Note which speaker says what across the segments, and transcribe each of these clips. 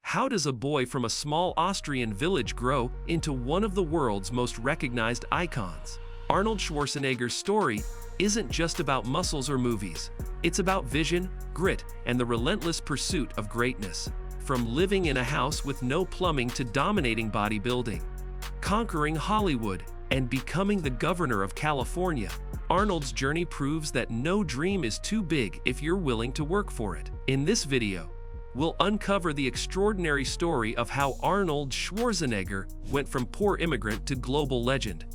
Speaker 1: How does a boy from a small Austrian village grow into one of the world's most recognized icons? Arnold Schwarzenegger's story isn't just about muscles or movies. It's about vision, grit, and the relentless pursuit of greatness. From living in a house with no plumbing to dominating bodybuilding, conquering Hollywood, and becoming the governor of California, Arnold's journey proves that no dream is too big if you're willing to work for it. In this video, we'll uncover the extraordinary story of how Arnold Schwarzenegger went from poor immigrant to global legend.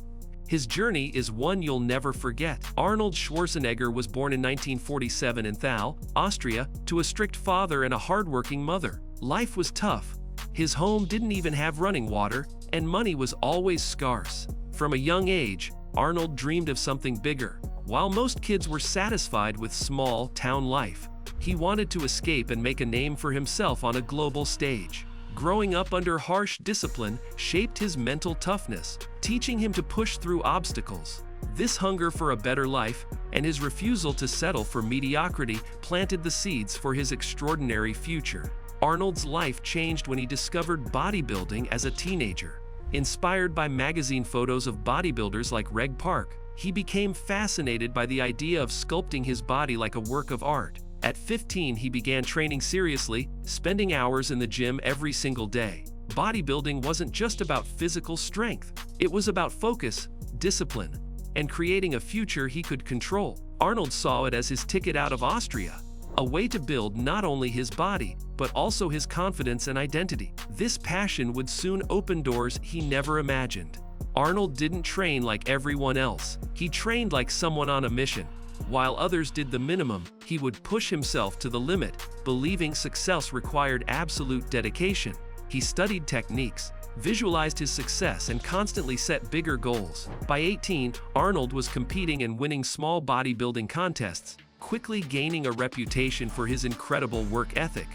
Speaker 1: His journey is one you'll never forget. Arnold Schwarzenegger was born in 1947 in Thal, Austria, to a strict father and a hardworking mother. Life was tough. His home didn't even have running water, and money was always scarce. From a young age, Arnold dreamed of something bigger. While most kids were satisfied with small town life, he wanted to escape and make a name for himself on a global stage. Growing up under harsh discipline shaped his mental toughness, teaching him to push through obstacles. This hunger for a better life and his refusal to settle for mediocrity planted the seeds for his extraordinary future. Arnold's life changed when he discovered bodybuilding as a teenager. Inspired by magazine photos of bodybuilders like Reg Park, he became fascinated by the idea of sculpting his body like a work of art. At 15, he began training seriously, spending hours in the gym every single day. Bodybuilding wasn't just about physical strength. It was about focus, discipline, and creating a future he could control. Arnold saw it as his ticket out of Austria, a way to build not only his body, but also his confidence and identity. This passion would soon open doors he never imagined. Arnold didn't train like everyone else. He trained like someone on a mission. While others did the minimum, he would push himself to the limit, believing success required absolute dedication. He studied techniques, visualized his success, and constantly set bigger goals. By 18, Arnold was competing and winning small bodybuilding contests, quickly gaining a reputation for his incredible work ethic.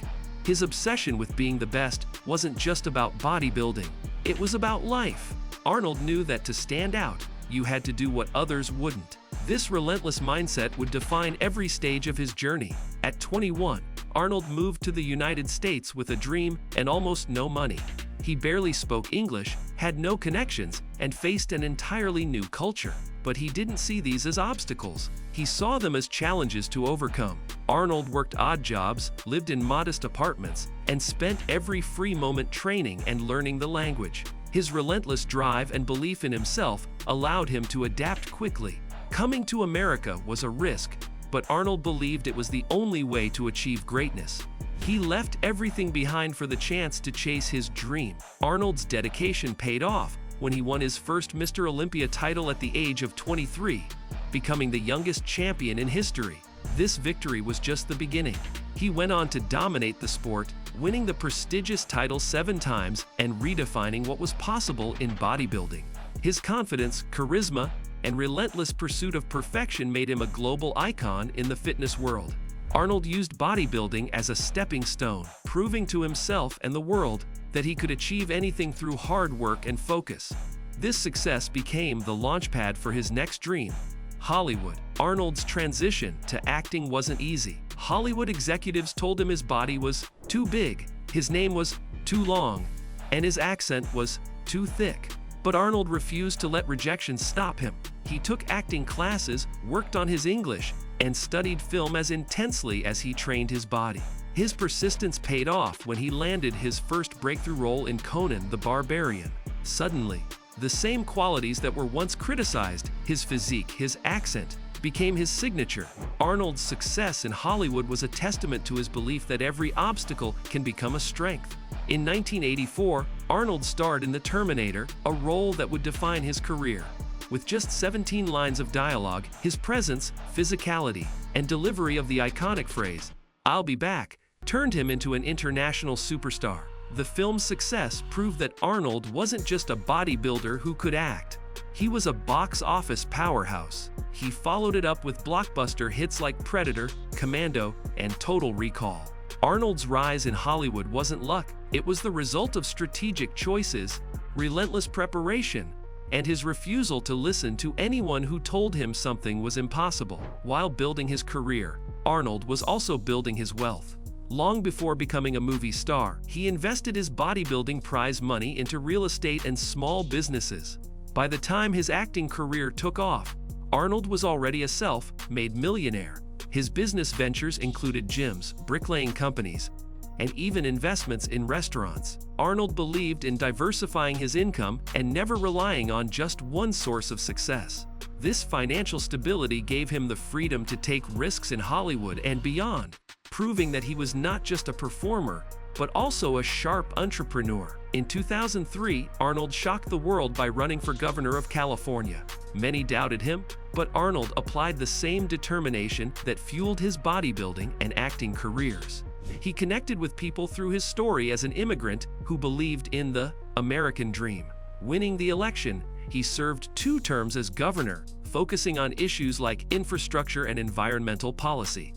Speaker 1: His obsession with being the best wasn't just about bodybuilding, it was about life. Arnold knew that to stand out, you had to do what others wouldn't. This relentless mindset would define every stage of his journey. At 21, Arnold moved to the United States with a dream and almost no money. He barely spoke English, had no connections, and faced an entirely new culture. But he didn't see these as obstacles. He saw them as challenges to overcome. Arnold worked odd jobs, lived in modest apartments, and spent every free moment training and learning the language. His relentless drive and belief in himself allowed him to adapt quickly. Coming to America was a risk, but Arnold believed it was the only way to achieve greatness. He left everything behind for the chance to chase his dream. Arnold's dedication paid off when he won his first Mr. Olympia title at the age of 23, becoming the youngest champion in history. This victory was just the beginning. He went on to dominate the sport, winning the prestigious title 7 times and redefining what was possible in bodybuilding. His confidence, charisma, and relentless pursuit of perfection made him a global icon in the fitness world. Arnold used bodybuilding as a stepping stone, proving to himself and the world that he could achieve anything through hard work and focus. This success became the launchpad for his next dream, Hollywood. Arnold's transition to acting wasn't easy. Hollywood executives told him his body was too big, his name was too long, and his accent was too thick. But Arnold refused to let rejection stop him. He took acting classes, worked on his English, and studied film as intensely as he trained his body. His persistence paid off when he landed his first breakthrough role in Conan the Barbarian. Suddenly, the same qualities that were once criticized, his physique, his accent, became his signature. Arnold's success in Hollywood was a testament to his belief that every obstacle can become a strength. In 1984, Arnold starred in The Terminator, a role that would define his career. With just 17 lines of dialogue, his presence, physicality, and delivery of the iconic phrase, "I'll be back," turned him into an international superstar. The film's success proved that Arnold wasn't just a bodybuilder who could act. He was a box office powerhouse. He followed it up with blockbuster hits like Predator, Commando, and Total Recall. Arnold's rise in Hollywood wasn't luck, it was the result of strategic choices, relentless preparation, and his refusal to listen to anyone who told him something was impossible. While building his career, Arnold was also building his wealth. Long before becoming a movie star, he invested his bodybuilding prize money into real estate and small businesses. By the time his acting career took off, Arnold was already a self-made millionaire. His business ventures included gyms, bricklaying companies, and even investments in restaurants. Arnold believed in diversifying his income and never relying on just one source of success. This financial stability gave him the freedom to take risks in Hollywood and beyond, proving that he was not just a performer, but also a sharp entrepreneur. In 2003, Arnold shocked the world by running for governor of California. Many doubted him, but Arnold applied the same determination that fueled his bodybuilding and acting careers. He connected with people through his story as an immigrant who believed in the American dream. Winning the election, he served 2 terms as governor, focusing on issues like infrastructure and environmental policy.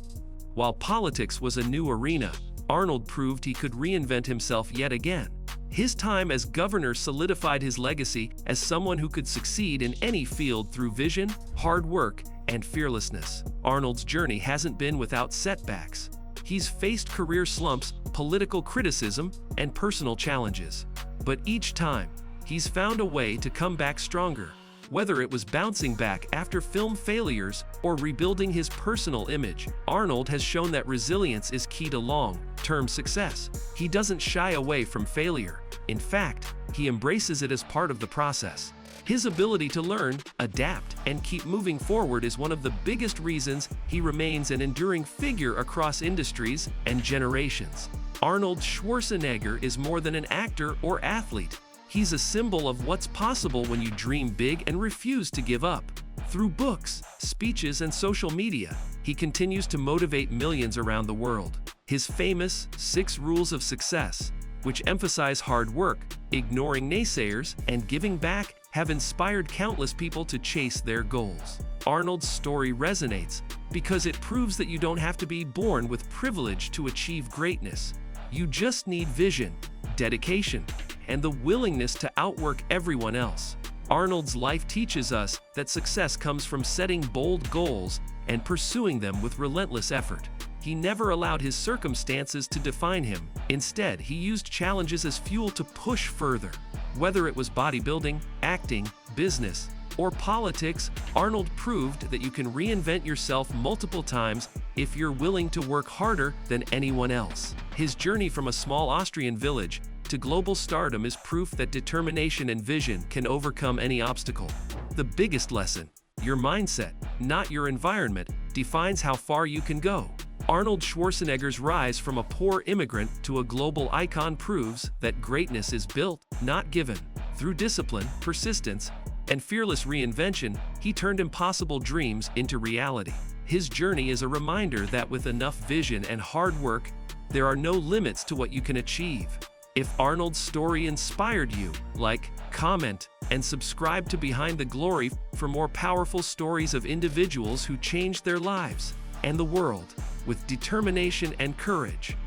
Speaker 1: While politics was a new arena, Arnold proved he could reinvent himself yet again. His time as governor solidified his legacy as someone who could succeed in any field through vision, hard work, and fearlessness. Arnold's journey hasn't been without setbacks. He's faced career slumps, political criticism, and personal challenges. But each time, he's found a way to come back stronger, whether it was bouncing back after film failures or rebuilding his personal image. Arnold has shown that resilience is key to long-term success. He doesn't shy away from failure. In fact, he embraces it as part of the process. His ability to learn, adapt, and keep moving forward is one of the biggest reasons he remains an enduring figure across industries and generations. Arnold Schwarzenegger is more than an actor or athlete. He's a symbol of what's possible when you dream big and refuse to give up. Through books, speeches, and social media, he continues to motivate millions around the world. His famous 6 Rules of Success, which emphasize hard work, ignoring naysayers, and giving back, have inspired countless people to chase their goals. Arnold's story resonates because it proves that you don't have to be born with privilege to achieve greatness. You just need vision, dedication, and the willingness to outwork everyone else. Arnold's life teaches us that success comes from setting bold goals and pursuing them with relentless effort. He never allowed his circumstances to define him. Instead, he used challenges as fuel to push further. Whether it was bodybuilding, acting, business, or politics, Arnold proved that you can reinvent yourself multiple times if you're willing to work harder than anyone else. His journey from a small Austrian village to global stardom is proof that determination and vision can overcome any obstacle. The biggest lesson: your mindset, not your environment, defines how far you can go. Arnold Schwarzenegger's rise from a poor immigrant to a global icon proves that greatness is built, not given. Through discipline, persistence, and fearless reinvention, he turned impossible dreams into reality. His journey is a reminder that with enough vision and hard work, there are no limits to what you can achieve. If Arnold's story inspired you, like, comment, and subscribe to Behind the Glory for more powerful stories of individuals who changed their lives and the world with determination and courage.